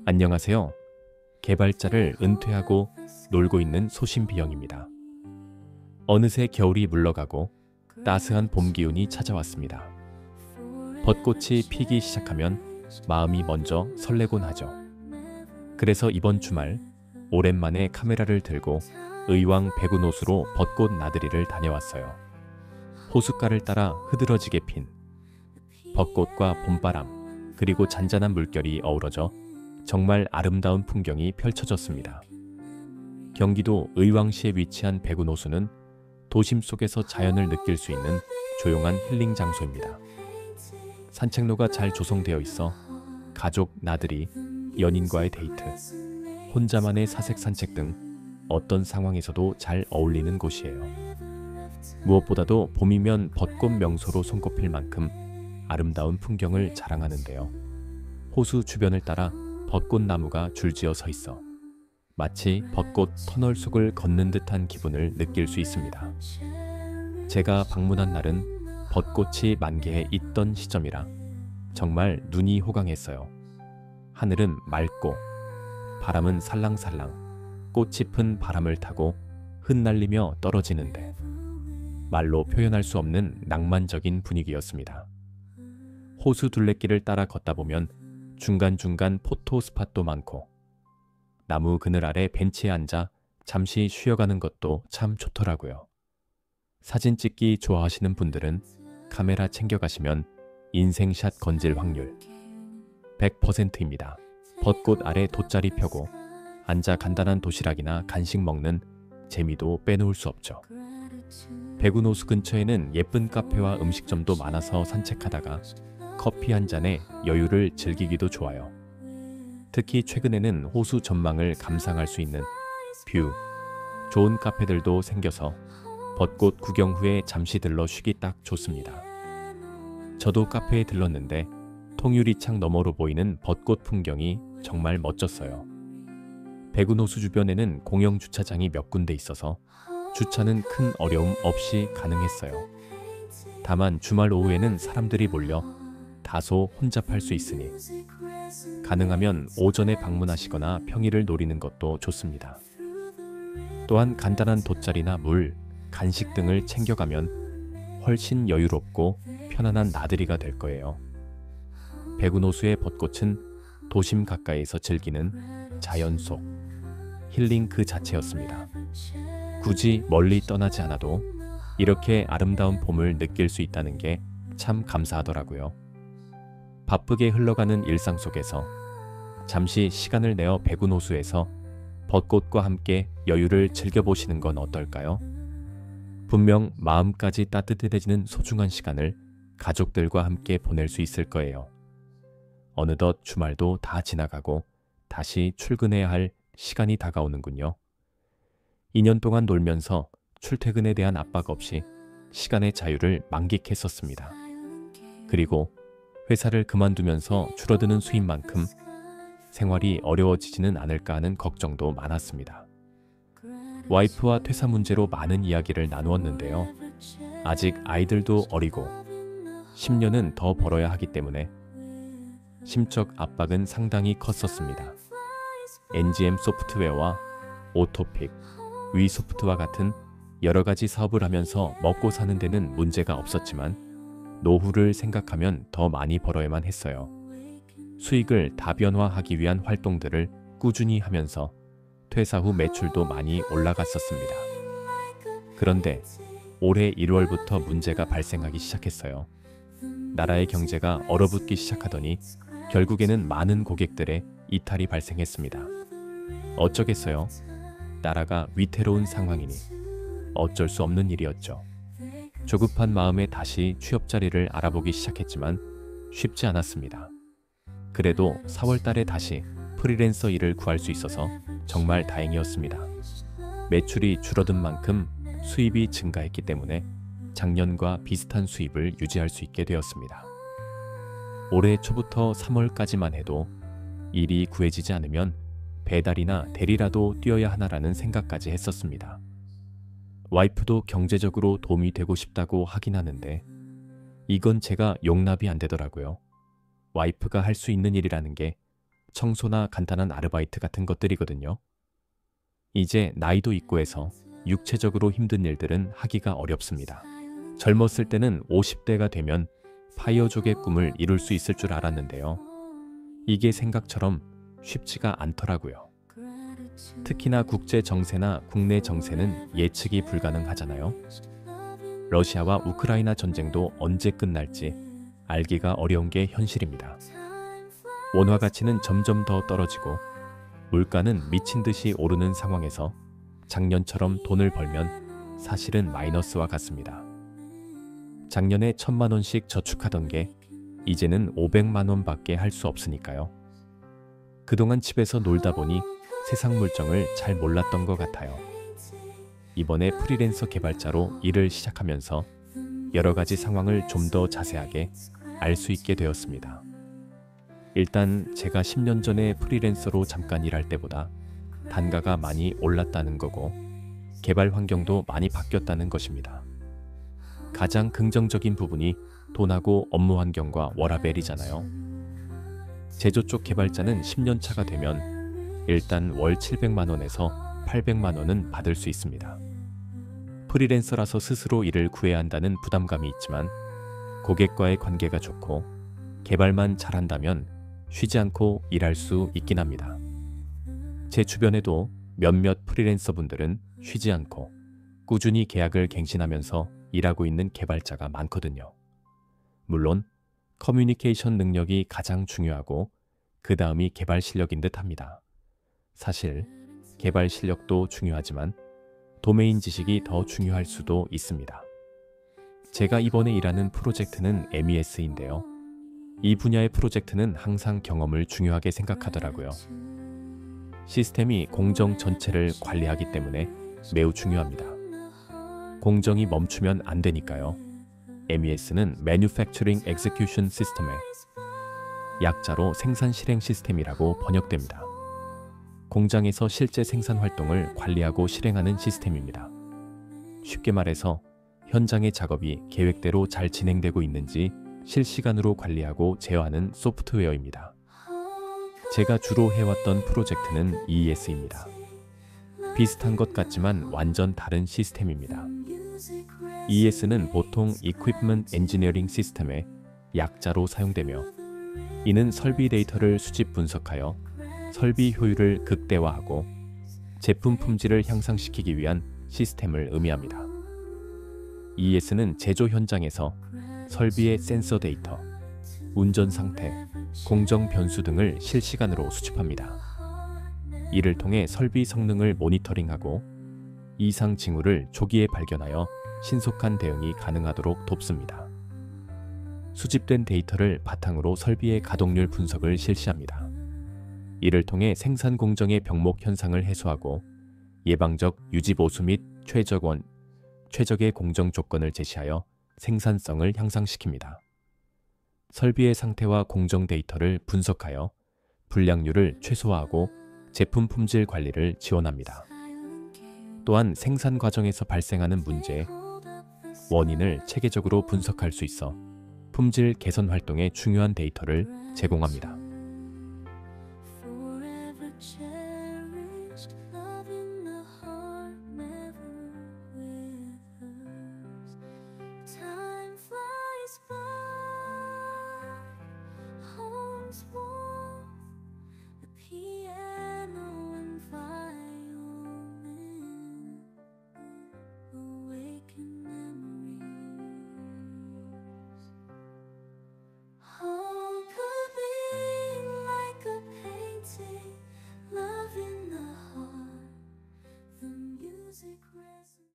안녕하세요. 개발자를 은퇴하고 놀고 있는 소심비영입니다. 어느새 겨울이 물러가고 따스한 봄 기운이 찾아왔습니다. 벚꽃이 피기 시작하면 마음이 먼저 설레곤 하죠. 그래서 이번 주말 오랜만에 카메라를 들고 의왕 백운호수로 벚꽃 나들이를 다녀왔어요. 호숫가를 따라 흐드러지게 핀 벚꽃과 봄바람 그리고 잔잔한 물결이 어우러져 정말 아름다운 풍경이 펼쳐졌습니다. 경기도 의왕시에 위치한 백운호수는 도심 속에서 자연을 느낄 수 있는 조용한 힐링 장소입니다. 산책로가 잘 조성되어 있어 가족 나들이, 연인과의 데이트, 혼자만의 사색 산책 등 어떤 상황에서도 잘 어울리는 곳이에요. 무엇보다도 봄이면 벚꽃 명소로 손꼽힐 만큼 아름다운 풍경을 자랑하는데요. 호수 주변을 따라 벚꽃나무가 줄지어 서 있어 마치 벚꽃 터널 속을 걷는 듯한 기분을 느낄 수 있습니다. 제가 방문한 날은 벚꽃이 만개해 있던 시점이라 정말 눈이 호강했어요. 하늘은 맑고 바람은 살랑살랑 꽃잎은 바람을 타고 흩날리며 떨어지는데 말로 표현할 수 없는 낭만적인 분위기였습니다. 호수 둘레길을 따라 걷다 보면 중간중간 포토 스팟도 많고 나무 그늘 아래 벤치에 앉아 잠시 쉬어가는 것도 참 좋더라고요. 사진 찍기 좋아하시는 분들은 카메라 챙겨가시면 인생샷 건질 확률 100%입니다. 벚꽃 아래 돗자리 펴고 앉아 간단한 도시락이나 간식 먹는 재미도 빼놓을 수 없죠. 백운호수 근처에는 예쁜 카페와 음식점도 많아서 산책하다가 커피 한 잔에 여유를 즐기기도 좋아요. 특히 최근에는 호수 전망을 감상할 수 있는 뷰, 좋은 카페들도 생겨서 벚꽃 구경 후에 잠시 들러 쉬기 딱 좋습니다. 저도 카페에 들렀는데 통유리창 너머로 보이는 벚꽃 풍경이 정말 멋졌어요. 백운호수 주변에는 공영 주차장이 몇 군데 있어서 주차는 큰 어려움 없이 가능했어요. 다만 주말 오후에는 사람들이 몰려 다소 혼잡할 수 있으니 가능하면 오전에 방문하시거나 평일을 노리는 것도 좋습니다. 또한 간단한 돗자리나 물, 간식 등을 챙겨가면 훨씬 여유롭고 편안한 나들이가 될 거예요. 백운호수의 벚꽃은 도심 가까이에서 즐기는 자연 속 힐링 그 자체였습니다. 굳이 멀리 떠나지 않아도 이렇게 아름다운 봄을 느낄 수 있다는 게 참 감사하더라고요. 바쁘게 흘러가는 일상 속에서 잠시 시간을 내어 백운호수에서 벚꽃과 함께 여유를 즐겨보시는 건 어떨까요? 분명 마음까지 따뜻해지는 소중한 시간을 가족들과 함께 보낼 수 있을 거예요. 어느덧 주말도 다 지나가고 다시 출근해야 할 시간이 다가오는군요. 2년 동안 놀면서 출퇴근에 대한 압박 없이 시간의 자유를 만끽했었습니다. 그리고 회사를 그만두면서 줄어드는 수입만큼 생활이 어려워지지는 않을까 하는 걱정도 많았습니다. 와이프와 퇴사 문제로 많은 이야기를 나누었는데요. 아직 아이들도 어리고 10년은 더 벌어야 하기 때문에 심적 압박은 상당히 컸었습니다. NGM 소프트웨어와 오토픽, 위소프트와 같은 여러 가지 사업을 하면서 먹고 사는 데는 문제가 없었지만 노후를 생각하면 더 많이 벌어야만 했어요. 수익을 다변화하기 위한 활동들을 꾸준히 하면서 퇴사 후 매출도 많이 올라갔었습니다. 그런데 올해 1월부터 문제가 발생하기 시작했어요. 나라의 경제가 얼어붙기 시작하더니 결국에는 많은 고객들의 이탈이 발생했습니다. 어쩌겠어요? 나라가 위태로운 상황이니 어쩔 수 없는 일이었죠. 조급한 마음에 다시 취업 자리를 알아보기 시작했지만 쉽지 않았습니다. 그래도 4월 달에 다시 프리랜서 일을 구할 수 있어서 정말 다행이었습니다. 매출이 줄어든 만큼 수입이 증가했기 때문에 작년과 비슷한 수입을 유지할 수 있게 되었습니다. 올해 초부터 3월까지만 해도 일이 구해지지 않으면 배달이나 대리라도 뛰어야 하나라는 생각까지 했었습니다. 와이프도 경제적으로 도움이 되고 싶다고 하긴 하는데 이건 제가 용납이 안 되더라고요. 와이프가 할 수 있는 일이라는 게 청소나 간단한 아르바이트 같은 것들이거든요. 이제 나이도 있고 해서 육체적으로 힘든 일들은 하기가 어렵습니다. 젊었을 때는 50대가 되면 파이어족의 꿈을 이룰 수 있을 줄 알았는데요. 이게 생각처럼 쉽지가 않더라고요. 특히나 국제 정세나 국내 정세는 예측이 불가능하잖아요. 러시아와 우크라이나 전쟁도 언제 끝날지 알기가 어려운 게 현실입니다. 원화 가치는 점점 더 떨어지고 물가는 미친 듯이 오르는 상황에서 작년처럼 돈을 벌면 사실은 마이너스와 같습니다. 작년에 1,000만 원씩 저축하던 게 이제는 500만 원밖에 할 수 없으니까요. 그동안 집에서 놀다 보니 세상 물정을 잘 몰랐던 것 같아요. 이번에 프리랜서 개발자로 일을 시작하면서 여러 가지 상황을 좀 더 자세하게 알 수 있게 되었습니다. 일단 제가 10년 전에 프리랜서로 잠깐 일할 때보다 단가가 많이 올랐다는 거고 개발 환경도 많이 바뀌었다는 것입니다. 가장 긍정적인 부분이 돈하고 업무 환경과 워라밸이잖아요. 제조 쪽 개발자는 10년 차가 되면 일단 월 700만 원에서 800만 원은 받을 수 있습니다. 프리랜서라서 스스로 일을 구해야 한다는 부담감이 있지만 고객과의 관계가 좋고 개발만 잘한다면 쉬지 않고 일할 수 있긴 합니다. 제 주변에도 몇몇 프리랜서 분들은 쉬지 않고 꾸준히 계약을 갱신하면서 일하고 있는 개발자가 많거든요. 물론 커뮤니케이션 능력이 가장 중요하고 그 다음이 개발 실력인 듯 합니다. 사실 개발 실력도 중요하지만 도메인 지식이 더 중요할 수도 있습니다. 제가 이번에 일하는 프로젝트는 MES인데요. 이 분야의 프로젝트는 항상 경험을 중요하게 생각하더라고요. 시스템이 공정 전체를 관리하기 때문에 매우 중요합니다. 공정이 멈추면 안 되니까요. MES는 Manufacturing Execution System의 약자로 생산 실행 시스템이라고 번역됩니다. 공장에서 실제 생산 활동을 관리하고 실행하는 시스템입니다. 쉽게 말해서 현장의 작업이 계획대로 잘 진행되고 있는지 실시간으로 관리하고 제어하는 소프트웨어입니다. 제가 주로 해왔던 프로젝트는 EES입니다. 비슷한 것 같지만 완전 다른 시스템입니다. EES는 보통 Equipment Engineering System의 약자로 사용되며 이는 설비 데이터를 수집 분석하여 설비 효율을 극대화하고 제품 품질을 향상시키기 위한 시스템을 의미합니다. EES는 제조 현장에서 설비의 센서 데이터, 운전 상태, 공정 변수 등을 실시간으로 수집합니다. 이를 통해 설비 성능을 모니터링하고 이상 징후를 조기에 발견하여 신속한 대응이 가능하도록 돕습니다. 수집된 데이터를 바탕으로 설비의 가동률 분석을 실시합니다. 이를 통해 생산 공정의 병목 현상을 해소하고 예방적 유지 보수 및 최적의 공정 조건을 제시하여 생산성을 향상시킵니다. 설비의 상태와 공정 데이터를 분석하여 불량률을 최소화하고 제품 품질 관리를 지원합니다. 또한 생산 과정에서 발생하는 문제의 원인을 체계적으로 분석할 수 있어 품질 개선 활동에 중요한 데이터를 제공합니다.